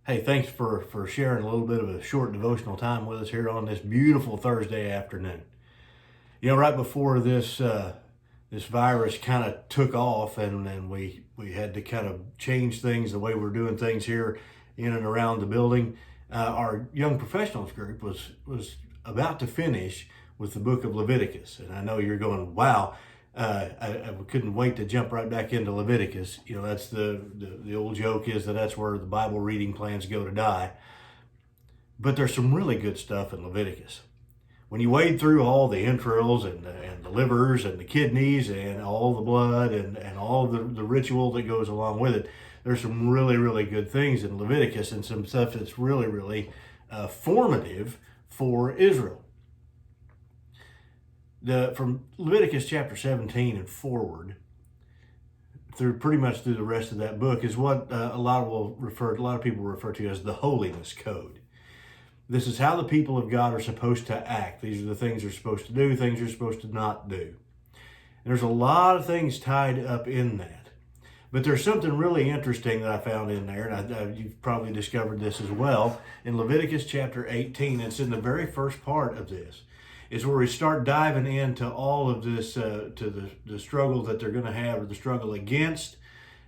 Hey, thanks for sharing a little bit of a short devotional time with us here on this beautiful Thursday afternoon. You know, right before this virus kind of took off, and we had to kind of change things the way we're doing things here in and around the building. Our young professionals group was about to finish with the book of Leviticus, and I know you're going, "Wow!" I couldn't wait to jump right back into Leviticus. You know, that's the old joke is that that's where the Bible reading plans go to die. But there's some really good stuff in Leviticus. When you wade through all the entrails and the livers and the kidneys and all the blood and all the ritual that goes along with it, there's some really, really good things in Leviticus and some stuff that's really, really formative for Israel. From Leviticus chapter 17 and forward, pretty much through the rest of that book, is what a lot of people refer to as the holiness code. This is how the people of God are supposed to act. These are the things they're supposed to do, things they're supposed to not do. And there's a lot of things tied up in that. But there's something really interesting that I found in there, and you've probably discovered this as well. In Leviticus chapter 18, it's in the very first part of this. It's where we start diving into all of this, to the struggle that they're going to have, or the struggle against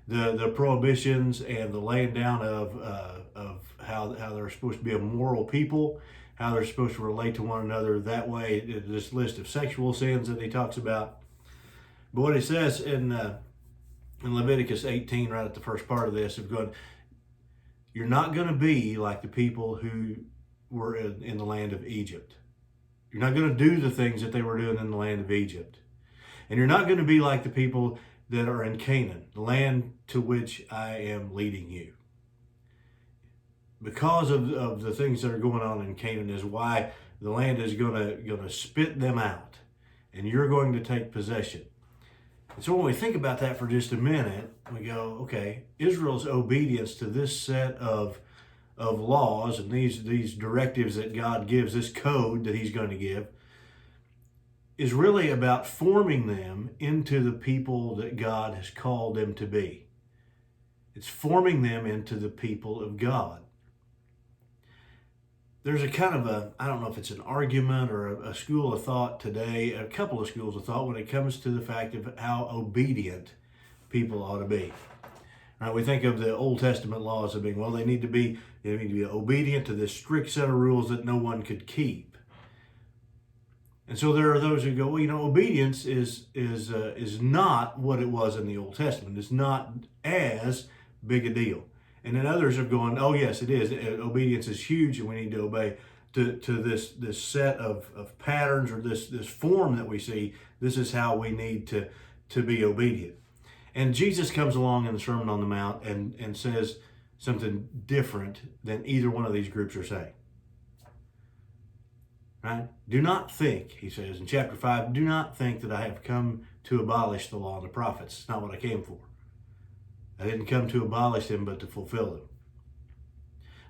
the prohibitions and the laying down of how they're supposed to be a moral people, how they're supposed to relate to one another that way, this list of sexual sins that he talks about. But what he says in Leviticus 18, right at the first part of this, of going, you're not going to be like the people who were in the land of Egypt. You're not going to do the things that they were doing in the land of Egypt. And you're not going to be like the people that are in Canaan, the land to which I am leading you. Because of the things that are going on in Canaan is why the land is going to spit them out, and you're going to take possession. And so when we think about that for just a minute, we go, okay, Israel's obedience to this set of laws and these directives that God gives, this code that he's going to give, is really about forming them into the people that God has called them to be. It's forming them into the people of God. There's a kind of I don't know if it's an argument or a school of thought today, a couple of schools of thought when it comes to the fact of how obedient people ought to be. Right, we think of the Old Testament laws as being, well, they need to be obedient to this strict set of rules that no one could keep. And so there are those who go, well, obedience is not what it was in the Old Testament. It's not as big a deal. And then others are going, oh yes, it is. Obedience is huge, and we need to obey to this set of patterns, or this form that we see. This is how we need to be obedient. And Jesus comes along in the Sermon on the Mount and says something different than either one of these groups are saying. Right? Do not think, he says in chapter 5, do not think that I have come to abolish the law and the prophets. It's not what I came for. I didn't come to abolish them, but to fulfill them.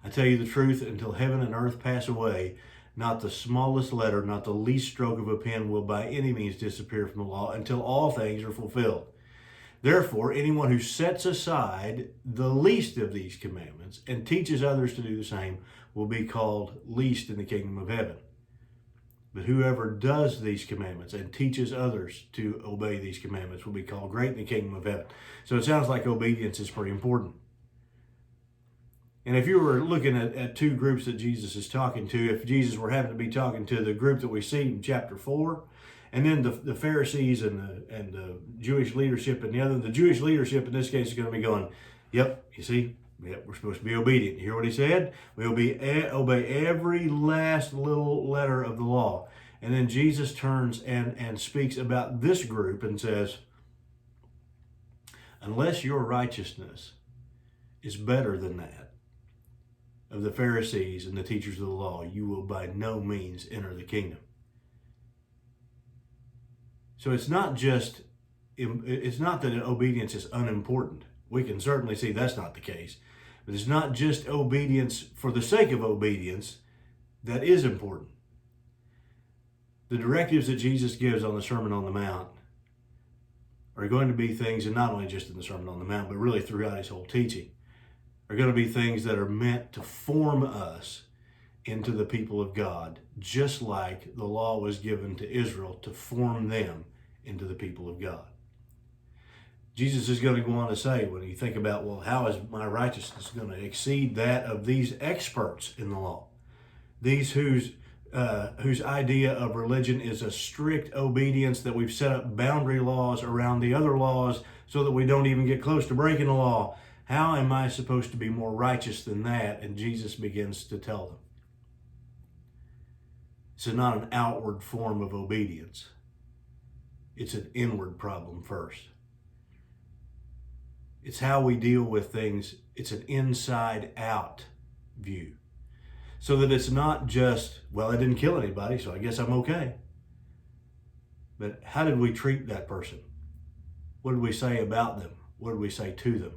I tell you the truth, until heaven and earth pass away, not the smallest letter, not the least stroke of a pen will by any means disappear from the law until all things are fulfilled. Therefore, anyone who sets aside the least of these commandments and teaches others to do the same will be called least in the kingdom of heaven. But whoever does these commandments and teaches others to obey these commandments will be called great in the kingdom of heaven. So it sounds like obedience is pretty important. And if you were looking at two groups that Jesus is talking to, if Jesus were having to be talking to the group that we see in chapter 4, and then the Pharisees and the Jewish leadership, and the Jewish leadership in this case is going to be going, yep, you see, yep, we're supposed to be obedient. You hear what he said? We obey every last little letter of the law. And then Jesus turns and speaks about this group and says, unless your righteousness is better than that of the Pharisees and the teachers of the law, you will by no means enter the kingdom. So it's not that obedience is unimportant. We can certainly see that's not the case. But it's not just obedience for the sake of obedience that is important. The directives that Jesus gives on the Sermon on the Mount are going to be things, and not only just in the Sermon on the Mount, but really throughout his whole teaching, are going to be things that are meant to form us into the people of God, just like the law was given to Israel to form them into the people of God. Jesus is going to go on to say, when you think about, well, how is my righteousness going to exceed that of these experts in the law? These whose idea of religion is a strict obedience, that we've set up boundary laws around the other laws so that we don't even get close to breaking the law. How am I supposed to be more righteous than that? And Jesus begins to tell them. It's not an outward form of obedience. It's an inward problem first. It's how we deal with things. It's an inside-out view. So that it's not just, well, I didn't kill anybody, so I guess I'm okay. But how did we treat that person? What did we say about them? What did we say to them?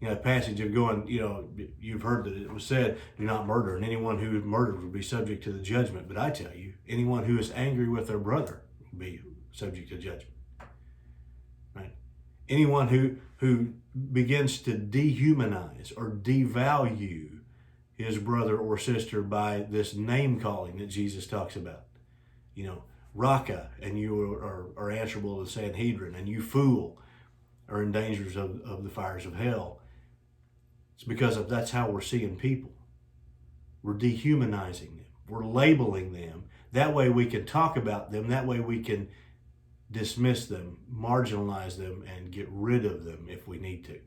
A passage of going, you've heard that it was said, do not murder, and anyone who murdered would be subject to the judgment. But I tell you, anyone who is angry with their brother will be subject to judgment. Right? Anyone who begins to dehumanize or devalue his brother or sister by this name calling that Jesus talks about. Raka, and you are answerable to the Sanhedrin, and you fool are in dangers of the fires of hell. It's because that's how we're seeing people. We're dehumanizing them. We're labeling them. That way we can talk about them. That way we can dismiss them, marginalize them, and get rid of them if we need to.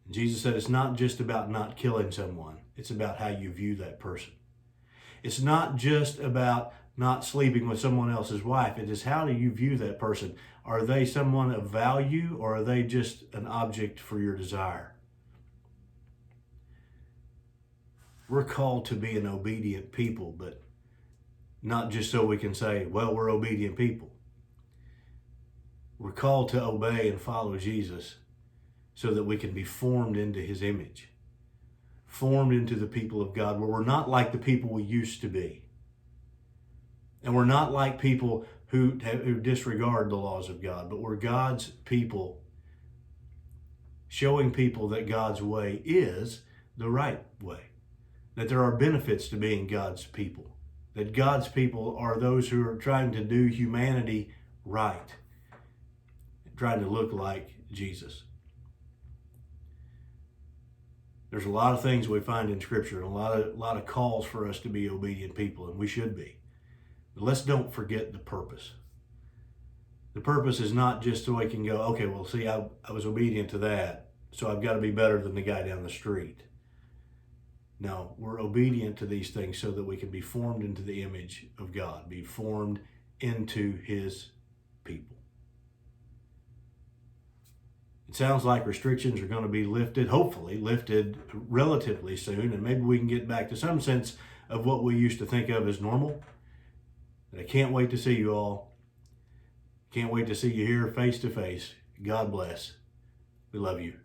And Jesus said it's not just about not killing someone. It's about how you view that person. It's not just about not sleeping with someone else's wife. It is, how do you view that person? Are they someone of value, or are they just an object for your desire? We're called to be an obedient people, but not just so we can say, well, we're obedient people. We're called to obey and follow Jesus so that we can be formed into his image, formed into the people of God, where we're not like the people we used to be. And we're not like people who disregard the laws of God, but we're God's people, showing people that God's way is the right way, that there are benefits to being God's people, that God's people are those who are trying to do humanity right, trying to look like Jesus. There's a lot of things we find in Scripture, and a lot of calls for us to be obedient people, and we should be. But let's don't forget the purpose. The purpose is not just so I can go, okay, well, see, I was obedient to that, so I've got to be better than the guy down the street. No, we're obedient to these things so that we can be formed into the image of God, be formed into his people. It sounds like restrictions are going to be lifted, hopefully lifted relatively soon, and maybe we can get back to some sense of what we used to think of as normal. And I can't wait to see you all. Can't wait to see you here face to face. God bless. We love you.